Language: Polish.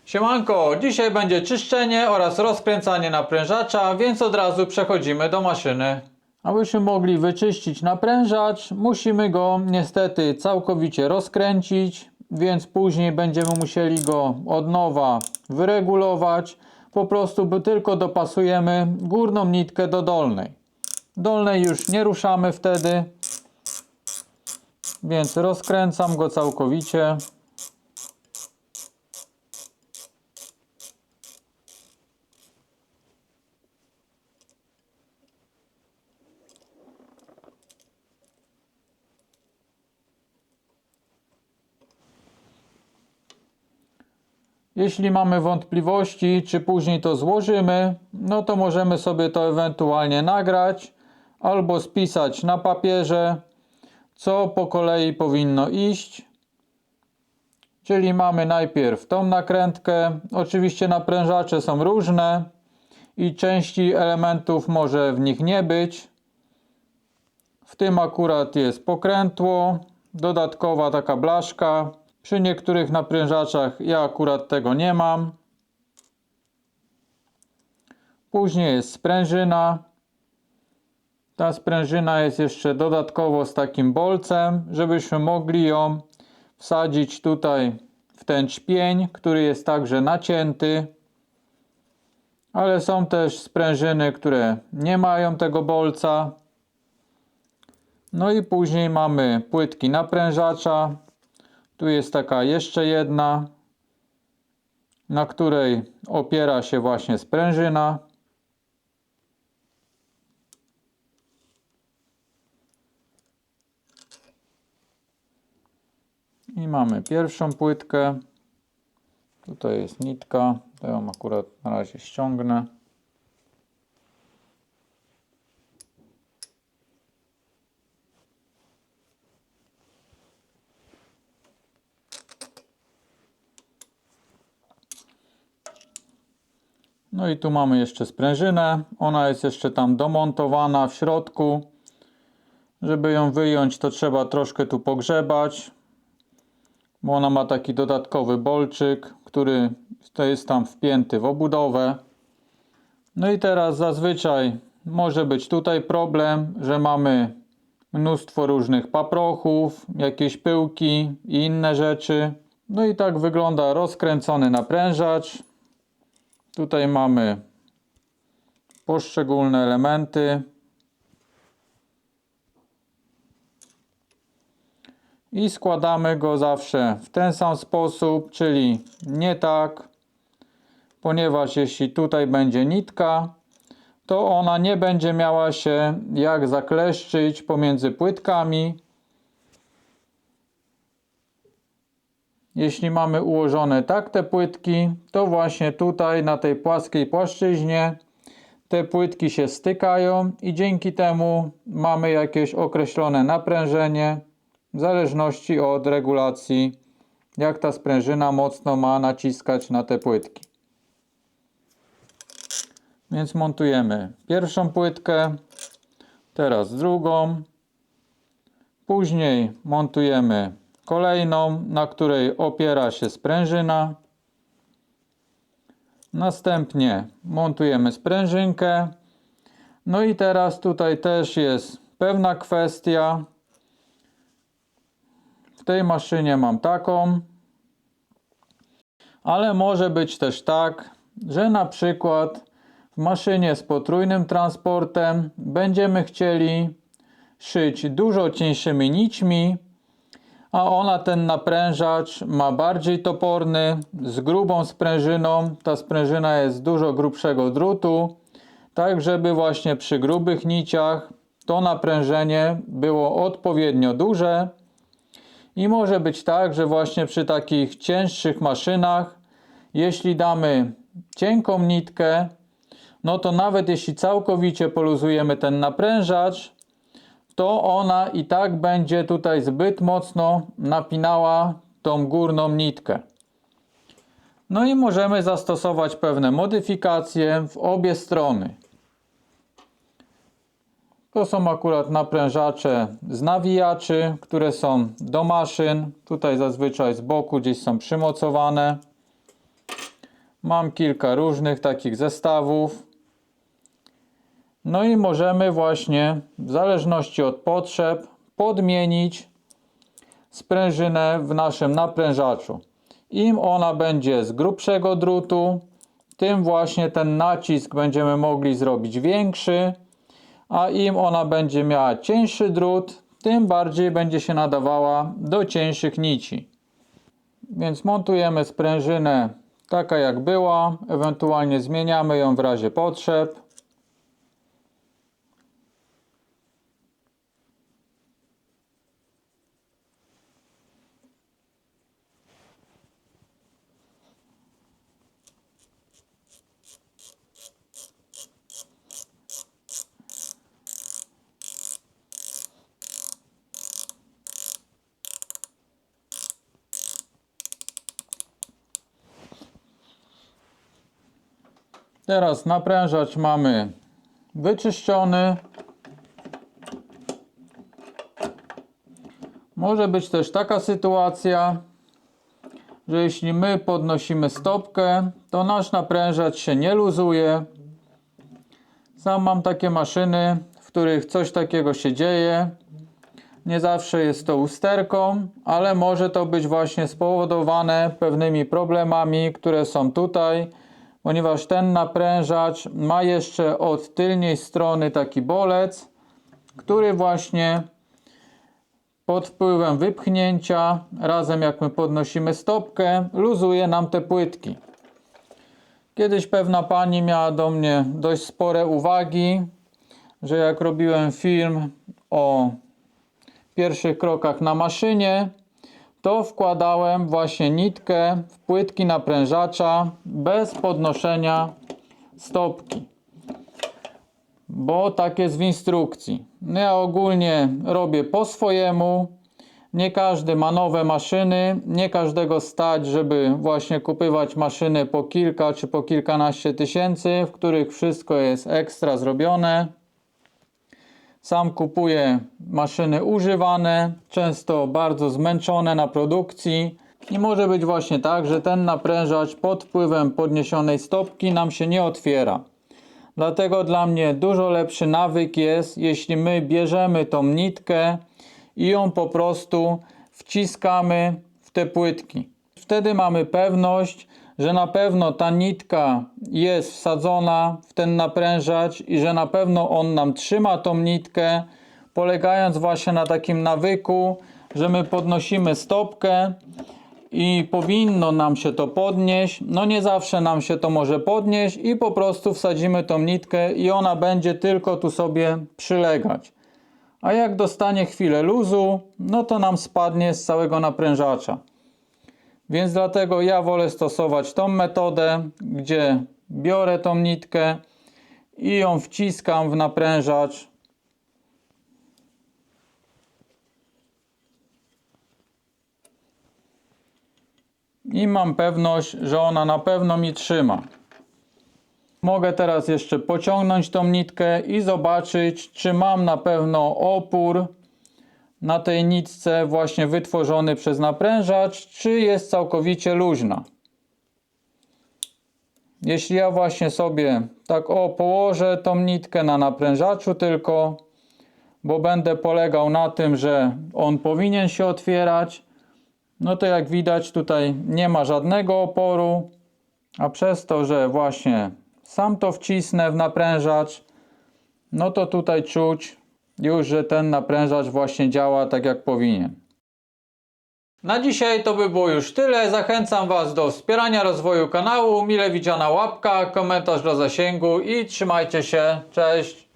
Siemanko, dzisiaj będzie czyszczenie oraz rozkręcanie naprężacza, więc od razu przechodzimy do maszyny. Abyśmy mogli wyczyścić naprężacz, musimy go niestety całkowicie rozkręcić, więc później będziemy musieli go od nowa wyregulować. Po prostu tylko dopasujemy górną nitkę do dolnej. Dolnej już nie ruszamy wtedy, więc rozkręcam go całkowicie. Jeśli mamy wątpliwości, czy później to złożymy, no to możemy sobie to ewentualnie nagrać albo spisać na papierze, co po kolei powinno iść. Czyli mamy najpierw tą nakrętkę. Oczywiście naprężacze są różne i części elementów może w nich nie być. W tym akurat jest pokrętło, dodatkowa taka blaszka. Przy niektórych naprężaczach ja akurat tego nie mam. Później jest sprężyna. Ta sprężyna jest jeszcze dodatkowo z takim bolcem, żebyśmy mogli ją wsadzić tutaj w ten czpień, który jest także nacięty. Ale są też sprężyny, które nie mają tego bolca. No i później mamy płytki naprężacza. Tu jest taka jeszcze jedna, na której opiera się właśnie sprężyna. I mamy pierwszą płytkę. Tutaj jest nitka. To ją akurat na razie ściągnę. No i tu mamy jeszcze sprężynę. Ona jest jeszcze tam domontowana w środku. Żeby ją wyjąć, to trzeba troszkę tu pogrzebać, bo ona ma taki dodatkowy bolczyk, który to jest tam wpięty w obudowę. No i teraz zazwyczaj może być tutaj problem, że mamy mnóstwo różnych paprochów, jakieś pyłki i inne rzeczy. No i tak wygląda rozkręcony naprężacz. Tutaj mamy poszczególne elementy. I składamy go zawsze w ten sam sposób, czyli nie tak, ponieważ jeśli tutaj będzie nitka, to ona nie będzie miała się jak zakleszczyć pomiędzy płytkami. Jeśli mamy ułożone tak te płytki, to właśnie tutaj na tej płaskiej płaszczyźnie te płytki się stykają i dzięki temu mamy jakieś określone naprężenie w zależności od regulacji, jak ta sprężyna mocno ma naciskać na te płytki. Więc montujemy pierwszą płytkę, teraz drugą, później montujemy kolejną, na której opiera się sprężyna. Następnie montujemy sprężynkę. No i teraz tutaj też jest pewna kwestia. W tej maszynie mam taką, ale może być też tak, że na przykład w maszynie z potrójnym transportem będziemy chcieli szyć dużo cieńszymi nićmi, a ona ten naprężacz ma bardziej toporny, z grubą sprężyną. Ta sprężyna jest z dużo grubszego drutu, tak żeby właśnie przy grubych niciach to naprężenie było odpowiednio duże. I może być tak, że właśnie przy takich cięższych maszynach, jeśli damy cienką nitkę, no to nawet jeśli całkowicie poluzujemy ten naprężacz, to ona i tak będzie tutaj zbyt mocno napinała tą górną nitkę. No i możemy zastosować pewne modyfikacje w obie strony. To są akurat naprężacze z nawijaczy, które są do maszyn. Tutaj zazwyczaj z boku gdzieś są przymocowane. Mam kilka różnych takich zestawów. No i możemy właśnie w zależności od potrzeb podmienić sprężynę w naszym naprężaczu. Im ona będzie z grubszego drutu, tym właśnie ten nacisk będziemy mogli zrobić większy, a im ona będzie miała cieńszy drut, tym bardziej będzie się nadawała do cieńszych nici. Więc montujemy sprężynę taka jak była, ewentualnie zmieniamy ją w razie potrzeb. Teraz naprężacz mamy wyczyszczony. Może być też taka sytuacja, że jeśli my podnosimy stopkę, to nasz naprężacz się nie luzuje. Sam mam takie maszyny, w których coś takiego się dzieje. Nie zawsze jest to usterką, ale może to być właśnie spowodowane pewnymi problemami, które są tutaj, ponieważ ten naprężacz ma jeszcze od tylnej strony taki bolec, który właśnie pod wpływem wypchnięcia, razem jak my podnosimy stopkę, luzuje nam te płytki. Kiedyś pewna pani miała do mnie dość spore uwagi, że jak robiłem film o pierwszych krokach na maszynie, to wkładałem właśnie nitkę w płytki naprężacza bez podnoszenia stopki, bo tak jest w instrukcji. Ja ogólnie robię po swojemu. Nie każdy ma nowe maszyny, nie każdego stać, żeby właśnie kupować maszyny po kilka czy po kilkanaście tysięcy, w których wszystko jest ekstra zrobione. Sam kupuję maszyny używane, często bardzo zmęczone na produkcji i może być właśnie tak, że ten naprężacz pod wpływem podniesionej stopki nam się nie otwiera. Dlatego dla mnie dużo lepszy nawyk jest, jeśli my bierzemy tą nitkę i ją po prostu wciskamy w te płytki. Wtedy mamy pewność, że na pewno ta nitka jest wsadzona w ten naprężacz i że na pewno on nam trzyma tą nitkę, polegając właśnie na takim nawyku, że my podnosimy stopkę i powinno nam się to podnieść. No nie zawsze nam się to może podnieść i po prostu wsadzimy tą nitkę i ona będzie tylko tu sobie przylegać. A jak dostanie chwilę luzu, no to nam spadnie z całego naprężacza. Więc dlatego ja wolę stosować tą metodę, gdzie biorę tą nitkę i ją wciskam w naprężacz. I mam pewność, że ona na pewno mi trzyma. Mogę teraz jeszcze pociągnąć tą nitkę i zobaczyć, czy mam na pewno opór na tej nitce właśnie wytworzony przez naprężacz, czy jest całkowicie luźna. Jeśli ja właśnie sobie tak położę tą nitkę na naprężaczu tylko, bo będę polegał na tym, że on powinien się otwierać, no to jak widać tutaj nie ma żadnego oporu, a przez to, że właśnie sam to wcisnę w naprężacz, no to tutaj czuć już, że ten naprężacz właśnie działa tak jak powinien. Na dzisiaj to by było już tyle. Zachęcam Was do wspierania rozwoju kanału. Mile widziana łapka, komentarz dla zasięgu i trzymajcie się. Cześć!